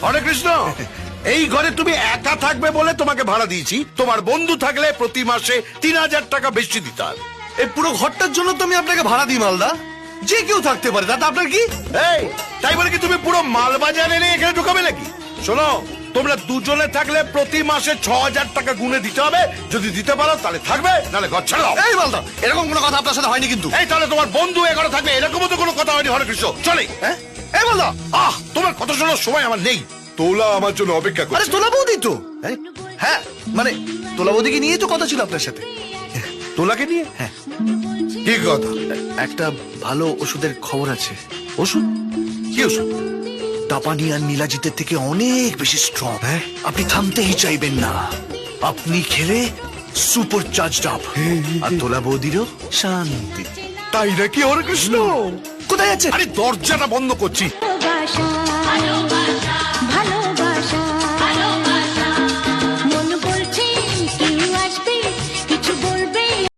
হরে কৃষ্ণ। এই ঘরে তুমি একা থাকবে বলে তোমাকে ভাড়া দিয়েছি, তোমার বন্ধু থাকলে প্রতি মাসে 3000 টাকা বেশি দিতে হবে। এই পুরো ঘরটার জন্য তো আমি আপনাকে ভাড়া দিই মালদা, যে কেউ থাকতে পারে, তাতে আপনার কি? এই তাই বলে কি তুমি পুরো মালবাজার এনে এখানে ঢুকাবে নাকি? শোনো, তোমরা দুজনে থাকলে প্রতি মাসে 6000 টাকা গুনে দিতে হবে। যদি দিতে পারো তাহলে থাকবে, নাহলে ঘর ছাড়ো। এই মালদা, এরকম কোনো কথা আপনার সাথে হয়নি কিন্তু। এই তাহলে তোমার বন্ধু এ ঘরে থাকবে, এরকমও তো কোনো কথা হয়নি। হরে কৃষ্ণ, চলে। হ্যাঁ, এই মালদা, তোমার কথা শোনার সময় আমার নেই। তোলা আমার জন্য অপেক্ষা আরে করছে। তোলা বৌদি তো। হ্যাঁ, মানে তোলা বৌদিকে নিয়ে তো কথা ছিল আপনার সাথে। তোলাকে নিয়ে? হ্যাঁ। কি কথা? একটা ভালো ওষুধের খবর আছে। ওষুধ? কি ওষুধ? টাপানি আর নীলাজিতের থেকে অনেক বেশি স্ট্রং। আপনি থামতেই চাইবেন না। আপনি খেলে সুপার চার্জড আপ। আর তোলা বৌদিরও শান্তি। তাই নাকি? হরে কৃষ্ণ, কোথায় যাচ্ছে? আরে দরজাটা বন্ধ করছি,